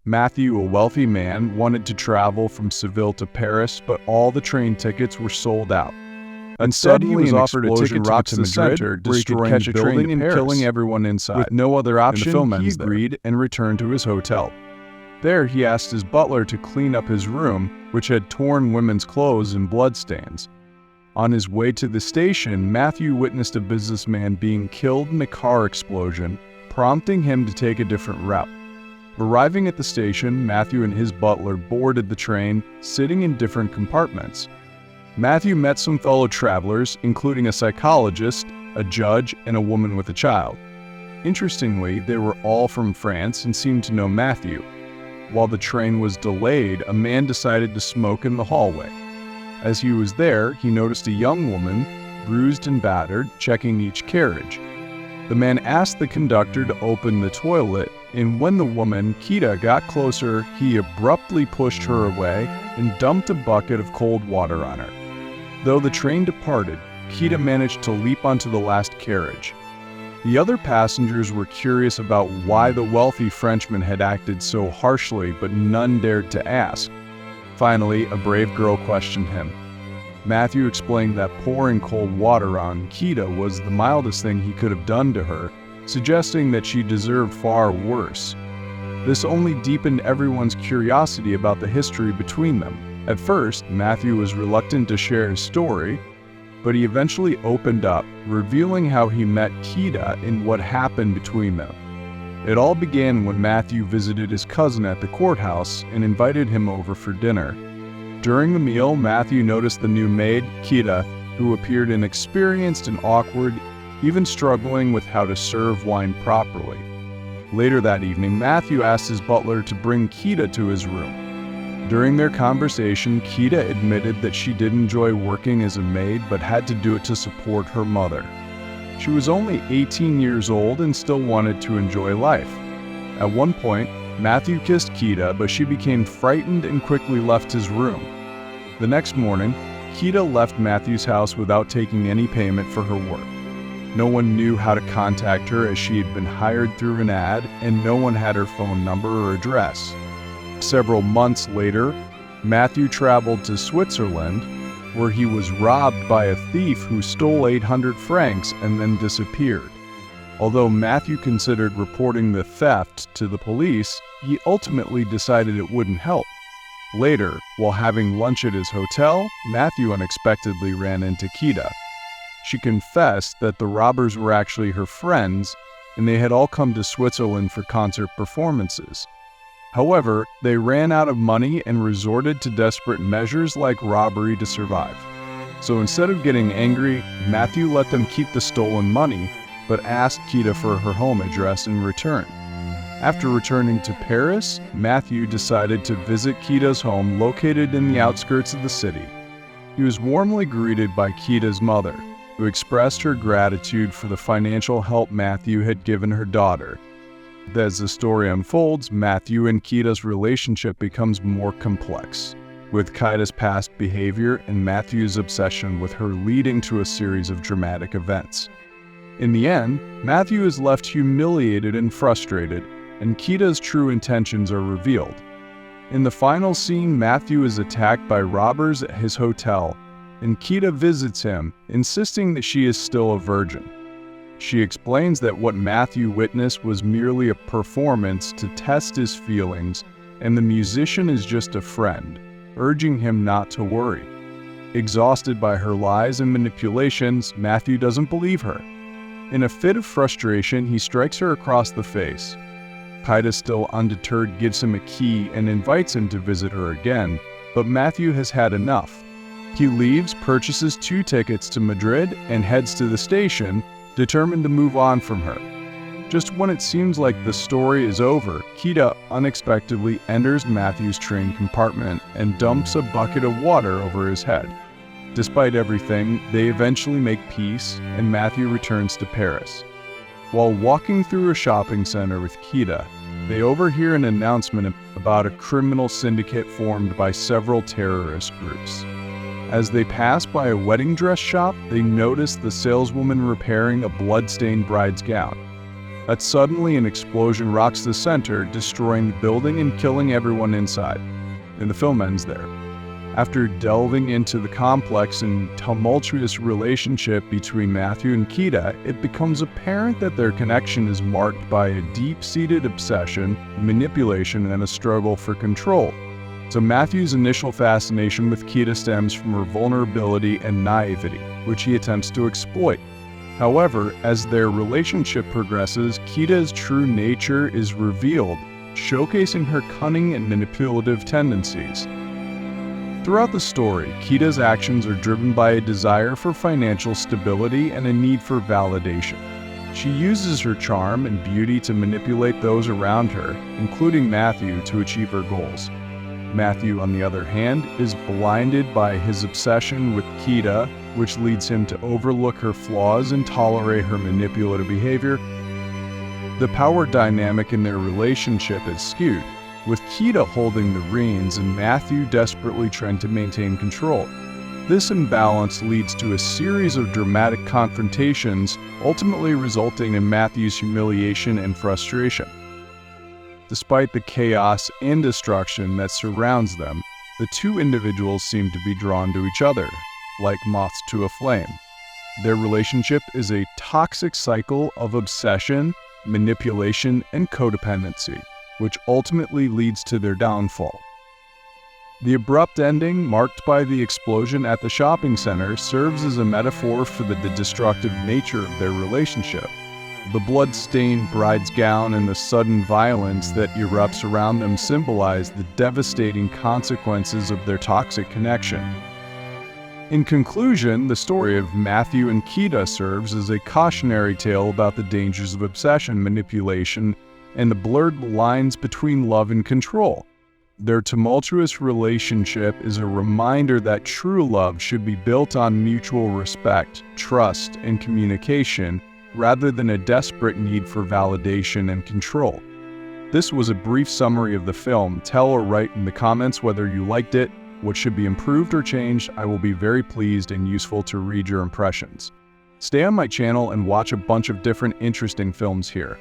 Matthew, a wealthy man, wanted to travel from Seville to Paris, but all the train tickets were sold out. Instead, he was offered a ticket to Madrid, where he could catch a train and killing everyone inside. With no other option, he agreed and returned to his hotel. There, he asked his butler to clean up his room, which had torn women's clothes and bloodstains. On his way to the station, Matthew witnessed a businessman being killed in a car explosion, prompting him to take a different route. Arriving at the station, Matthew and his butler boarded the train, sitting in different compartments. Matthew met some fellow travelers, including a psychologist, a judge, and a woman with a child. Interestingly, they were all from France and seemed to know Matthew. While the train was delayed, a man decided to smoke in the hallway. As he was there, he noticed a young woman, bruised and battered, checking each carriage. The man asked the conductor to open the toilet, and when the woman, Kita, got closer, he abruptly pushed her away and dumped a bucket of cold water on her. Though the train departed, Kita managed to leap onto the last carriage. The other passengers were curious about why the wealthy Frenchman had acted so harshly, but none dared to ask. Finally, a brave girl questioned him. Matthew explained that pouring cold water on Kita was the mildest thing he could have done to her, suggesting that she deserved far worse. This only deepened everyone's curiosity about the history between them. At first, Matthew was reluctant to share his story, but he eventually opened up, revealing how he met Kita and what happened between them. It all began when Matthew visited his cousin at the courthouse and invited him over for dinner. During the meal, Matthew noticed the new maid, Kita, who appeared inexperienced and awkward, even struggling with how to serve wine properly. Later that evening, Matthew asked his butler to bring Kita to his room. During their conversation, Kita admitted that she did enjoy working as a maid but had to do it to support her mother. She was only 18 years old and still wanted to enjoy life. At one point, Matthew kissed Kita, but she became frightened and quickly left his room. The next morning, Kita left Matthew's house without taking any payment for her work. No one knew how to contact her as she had been hired through an ad, and no one had her phone number or address. Several months later, Matthew traveled to Switzerland, where he was robbed by a thief who stole 800 francs and then disappeared. Although Matthew considered reporting the theft to the police, he ultimately decided it wouldn't help. Later, while having lunch at his hotel, Matthew unexpectedly ran into Kita. She confessed that the robbers were actually her friends, and they had all come to Switzerland for concert performances. However, they ran out of money and resorted to desperate measures like robbery to survive. So instead of getting angry, Matthew let them keep the stolen money, but asked Kita for her home address in return. After returning to Paris, Matthew decided to visit Kita's home located in the outskirts of the city. He was warmly greeted by Kita's mother, who expressed her gratitude for the financial help Matthew had given her daughter. As the story unfolds, Matthew and Kita's relationship becomes more complex, with Kita's past behavior and Matthew's obsession with her leading to a series of dramatic events. In the end, Matthew is left humiliated and frustrated, and Kita's true intentions are revealed. In the final scene, Matthew is attacked by robbers at his hotel, and Kita visits him, insisting that she is still a virgin. She explains that what Matthew witnessed was merely a performance to test his feelings, and the musician is just a friend, urging him not to worry. Exhausted by her lies and manipulations, Matthew doesn't believe her. In a fit of frustration, he strikes her across the face. Kita, still undeterred, gives him a key and invites him to visit her again, but Matthew has had enough. He leaves, purchases 2 tickets to Madrid, and heads to the station, determined to move on from her. Just when it seems like the story is over, Kita unexpectedly enters Matthew's train compartment and dumps a bucket of water over his head. Despite everything, they eventually make peace, and Matthew returns to Paris. While walking through a shopping center with Kita, they overhear an announcement about a criminal syndicate formed by several terrorist groups. As they pass by a wedding dress shop, they notice the saleswoman repairing a blood-stained bride's gown. that suddenly an explosion rocks the center, destroying the building and killing everyone inside. And the film ends there. After delving into the complex and tumultuous relationship between Matthew and Kida, it becomes apparent that their connection is marked by a deep-seated obsession, manipulation, and a struggle for control. So Matthew's initial fascination with Kida stems from her vulnerability and naivety, which he attempts to exploit. However, as their relationship progresses, Kida's true nature is revealed, showcasing her cunning and manipulative tendencies. Throughout the story, Kida's actions are driven by a desire for financial stability and a need for validation. She uses her charm and beauty to manipulate those around her, including Matthew, to achieve her goals. Matthew, on the other hand, is blinded by his obsession with Kida, which leads him to overlook her flaws and tolerate her manipulative behavior. The power dynamic in their relationship is skewed, with Kida holding the reins and Matthew desperately trying to maintain control. This imbalance leads to a series of dramatic confrontations, ultimately resulting in Matthew's humiliation and frustration. Despite the chaos and destruction that surrounds them, the two individuals seem to be drawn to each other, like moths to a flame. Their relationship is a toxic cycle of obsession, manipulation, and codependency, which ultimately leads to their downfall. The abrupt ending, marked by the explosion at the shopping center, serves as a metaphor for the destructive nature of their relationship. The blood-stained bride's gown and the sudden violence that erupts around them symbolize the devastating consequences of their toxic connection. In conclusion, the story of Matthew and Kida serves as a cautionary tale about the dangers of obsession, manipulation, and the blurred lines between love and control. Their tumultuous relationship is a reminder that true love should be built on mutual respect, trust, and communication, rather than a desperate need for validation and control. This was a brief summary of the film. Tell or write in the comments whether you liked it, what should be improved or changed. I will be very pleased and useful to read your impressions. Stay on my channel and watch a bunch of different interesting films here.